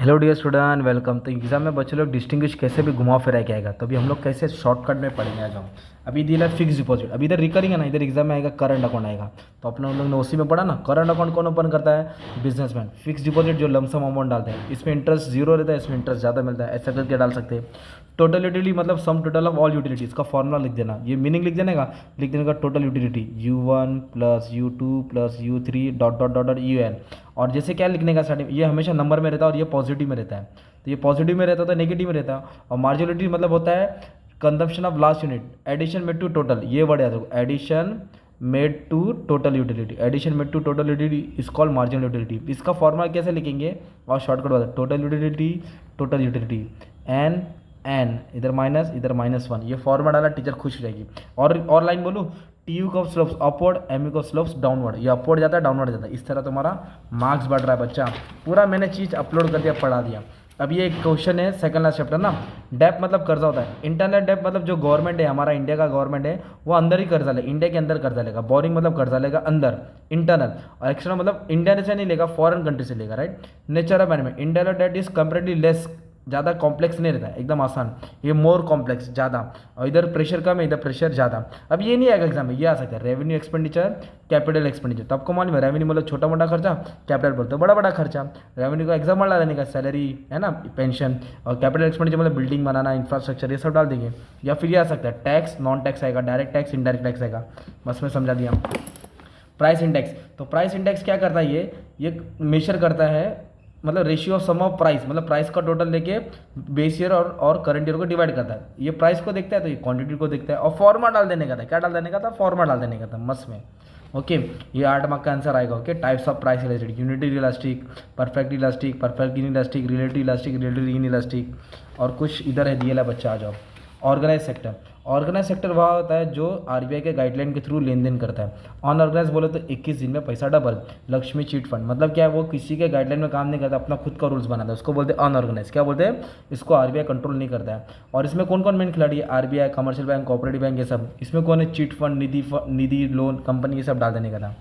Hello dear student, welcome. तो exam में बच्चे लोग डिस्टिंग्विश कैसे भी घुमा फिरा के आएगा, तो अभी हम लोग कैसे शॉर्टकट में पढ़ेंगे। आ जाओ। अभी दिया फिक्स डिपॉजिट, अभी इधर रिकरिंग है ना, इधर एग्जाम में आएगा करंट अकाउंट आएगा। तो अपने हम लोग ने उसी में पढ़ा ना, करंट अकाउंट कौन ओपन करता है? बिजनेसमैन। फिक्स डिपॉजिट जो लमसम अमाउंट डालते हैं, इसमें इंटरेस्ट जीरो रहता है, इसमें इंटरेस्ट ज़्यादा मिलता है, ऐसा करके डाल सकते हैं। टोटल यूटिलिटी मतलब sum total of all utility, इसका फॉर्मूला लिख देना, ये मीनिंग लिख देने का, लिख देने का total utility U1 plus U2 plus U3 dot dot dot dot UN। और जैसे क्या लिखने का स्टार्टिंग, ये हमेशा नंबर में रहता है और ये पॉजिटिव में रहता है। तो ये पॉजिटिव में रहता है तो नेगेटिव में रहता है। और मार्जिनलिटी मतलब होता है consumption of last unit, addition made to total, ये वर्ड याद रखो, addition made to total utility, addition made to total utility is called marginal utility. इसका फॉर्मूला कैसे लिखेंगे और शॉर्टकट बता, टोटल यूटिलिटी एन इधर माइनस इधर -1, ये फॉर्मूला डाला, टीचर खुश हो जाएगी। और लाइन बोलूँ, TU का स्लोप्स अपवर्ड, MU का स्लोप्स डाउनवर्ड, ये अपवर्ड जाता है डाउनवर्ड जाता है, इस तरह तुम्हारा मार्क्स बढ़ रहा है बच्चा। पूरा मैंने चीज़ अपलोड कर दिया, पढ़ा दिया। अब ये एक क्वेश्चन है सेकंड लास्ट चैप्टर ना, डेप मतलब कर्जा होता है, इंटरनल डेप मतलब जो गवर्नमेंट है, हमारा इंडिया का गवर्नमेंट है, वो अंदर ही कर्जा ले, इंडिया के अंदर कर्जा लेगा। बोरिंग मतलब कर्जा लेगा अंदर, इंटरनल। और एक्सटर्नल मतलब इंडिया से नहीं लेगा, फॉरेन कंट्री से लेगा, right. Nature of management, internal debt is comparatively less, ज़्यादा कॉम्प्लेक्स नहीं रहता है, एकदम आसान। ये मोर कॉम्प्लेक्स ज़्यादा, और इधर प्रेशर कम है, इधर प्रेशर ज़्यादा। अब ये नहीं आएगा एग्जाम में, ये आ सकता है रेवेन्यू एक्सपेंडिचर, कैपिटल एक्सपेंडिचर। तो आपको मालूम है रेवेन्यू मतलब छोटा मोटा खर्चा, कैपिटल बोलते हैं बड़ा बड़ा खर्चा। रेवेन्यू का एग्जाम्पल डालने का सैलरी है ना, पेंशन। और कैपिटल एक्सपेंडिचर मतलब बिल्डिंग बनाना, इंफ्रास्ट्रक्चर, ये सब डाल देंगे। या फिर ये आ सकता है टैक्स, नॉन टैक्स आएगा, डायरेक्ट टैक्स, इनडायरेक्ट टैक्स आएगा। बस मैं समझा दिया। प्राइस इंडेक्स, तो प्राइस इंडेक्स क्या करता है, ये मेजर करता है, मतलब ratio of sum of price, मतलब प्राइस का टोटल लेके बेस ईयर और करंट ईयर को डिवाइड करता है। ये प्राइस को देखता है तो ये क्वांटिटी को देखता है। और फॉर्मा डाल देने का था, क्या डाल देने का था? फॉर्मा डाल देने का था मस्त में। ओके, ये 8 मार्क का आंसर आएगा। Okay, types of price elastic, unity elastic, perfect elastic, perfect in elastic, relative elastic, relative in elastic. और कुछ इधर है दिया, बच्चा आ जाओ। ऑर्गेनाइज सेक्टर, ऑर्गेनाइज सेक्टर वह होता है जो RBI के गाइडलाइन के थ्रू लेन देन करता है। अनऑर्गेनाइज बोले तो 21 दिन में पैसा डबल। लक्ष्मी चिट फंड मतलब क्या है, वो किसी के गाइडलाइन में काम नहीं करता, अपना खुद का रूल्स बनाता है, उसको बोलते हैं अनऑर्गेनाइज। क्या बोलते हैं इसको? RBI कंट्रोल नहीं करता है। और इसमें कौन कौन मेन खिलाड़ी है? RBI, commercial bank, cooperative bank, ये सब। इसमें कौन है? चिट फंड, निधि, लोन कंपनी, ये सब डाल देने का था।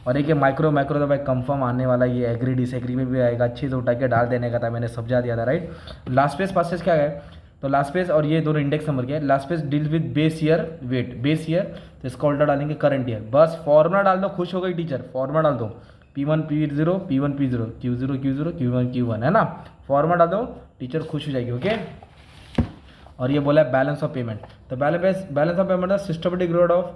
और एक ये माइक्रो तो भाई कंफर्म आने वाला, ये एग्री डिसएग्री में भी आएगा, अच्छे से उठा के डाल देने का था, मैंने समझा दिया था, राइट। लास्ट पेज पास क्या है, तो लास्ट पेज और ये दोनों इंडेक्स नंबर क्या है। Last page deal with base year weight, base year, तो इसका उल्टा डालेंगे करंट ईयर। बस फॉर्मूला डाल दो, खुश हो गई टीचर। फॉर्मूला डाल दो, P1 P0, P1 P0, Q0 Q0, Q1 Q1, है ना। फॉर्मूला डाल दो, टीचर खुश हो जाएगी। ओके, और ये बोला है बैलेंस ऑफ पेमेंट। तो balance of payment systematic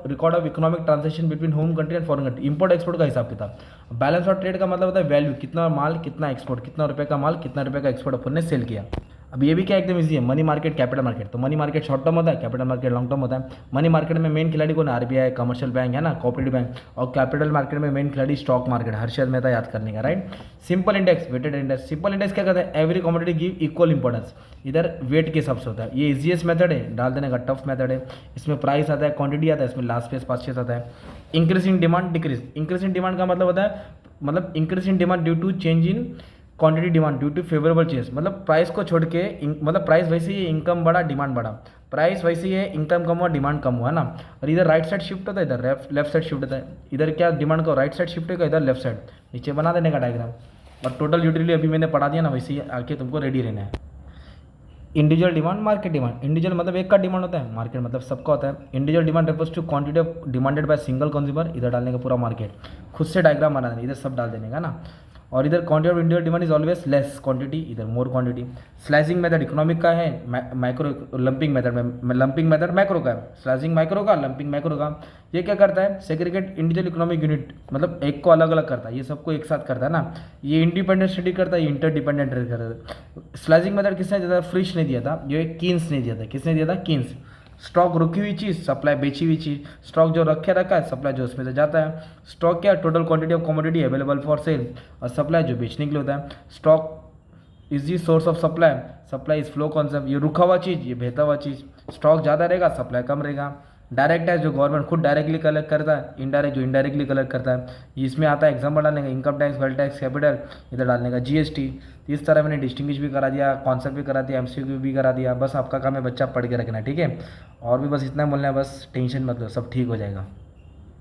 record of economic transaction between home country and foreign country, import export का हिसाब किताब। बैलेंस ऑफ ट्रेड का मतलब होता है वैल्यू, कितना माल कितना एक्सपोर्ट, कितना रुपये का माल कितना रुपये का एक्सपोर्ट अपन ने सेल किया। अब ये भी क्या एकदम इजी है, मनी मार्केट, कैपिटल मार्केट। तो मनी मार्केट शॉर्ट टर्म होता है, कैपिटल मार्केट लॉन्ग टर्म होता है। मनी मार्केट में मेन खिलाड़ी कौन है? RBI, कमर्शियल बैंक, है ना, कोऑपरेटिव बैंक। और कैपिटल मार्केट में मेन खिलाड़ी स्टॉक मार्केट, हर्षद मेहता याद करने का, right. Simple index, weighted index. Simple index क्या कहता है? Every commodity give equal importance, इधर वेट के हिसाब से होता है। ये इजीएस्ट मेथड है, डाल देने का टफ मेथड है। इसमें प्राइस आता है, क्वांटिटी आता है, इसमें लास्ट पेज 5-6 आता है। Increase in demand, decrease. Increase in demand का मतलब होता है, मतलब increase in demand due to change in quantity demand due to favourable change, मतलब प्राइस को छोड़ के मतलब प्राइस वैसे ही, इनकम बढ़ा, डिमांड बढ़ा। प्राइस वैसे ही है, इनकम कम हुआ, डिमांड कम हुआ, है ना। और इधर राइट साइड शिफ्ट होता है, इधर लेफ्ट साइड शिफ्ट होता है। इधर क्या डिमांड को राइट साइड शिफ्ट होगा, इधर लेफ्ट साइड। नीचे बना देने का डायग्राम। और टोटल यूटिलिटी अभी मैंने पढ़ा दिया ना, वैसे ही आके तुमको रेडी रहना है। Individual demand, market demand. Individual मतलब एक का डिमांड होता है, मार्केट मतलब सबका होता है। Individual demand refers to quantity of demanded by single consumer, इधर डालने का पूरा मार्केट, खुद से डायग्राम बना देना, इधर सब डाल देने का ना। और इधर quantity of individual demand is always less quantity, इधर more quantity. Slicing method economic का है, माइक्रो लंपिंग मेथड में, लंपिंग मेथड मैक्रो का है, स्लाइसिंग माइक्रो का, लंपिंग मैक्रो का। ये क्या करता है? सेग्रीगेट इंडिविजुअल इकोनॉमिक यूनिट, मतलब एक को अलग अलग करता है, ये सबको एक साथ करता है ना। ये इंडिपेंडेंट स्टडी करता है, ये इंटरडिपेंडेंट स्टडी करता है। स्लाइसिंग मेथड किसने दिया था? फ्रिश ने दिया था, ये कीन्स ने दिया था। किसने दिया था? कीन्स। स्टॉक रुकी हुई चीज़, सप्लाई बेची हुई चीज़। स्टॉक जो रखे रखा है, सप्लाई जो उसमें से जाता है। स्टॉक क्या? Total quantity of commodity available for sale. और सप्लाई जो बेचने के लिए होता है। Stock is the source of supply, supply is flow concept. ये रुका हुआ चीज़, ये बहता हुआ चीज़। स्टॉक ज़्यादा रहेगा, सप्लाई कम रहेगा। डायरेक्ट टैक्स जो गवर्नमेंट खुद डायरेक्टली कलेक्ट करता है, इनडायरेक्ट जो इनडायरेक्टली कलेक्ट करता है। इसमें आता है एग्जाम्पल डालने का, income tax, wealth tax, capital, इधर डालने का GST। इस तरह मैंने डिस्टिंग्विश भी करा दिया, कॉन्सेप्ट भी करा दिया, MCQ भी करा दिया। बस आपका काम है बच्चा पढ़ के रखना, ठीक है। और भी बस इतना बोलना है, बस टेंशन मत लो, सब ठीक हो जाएगा।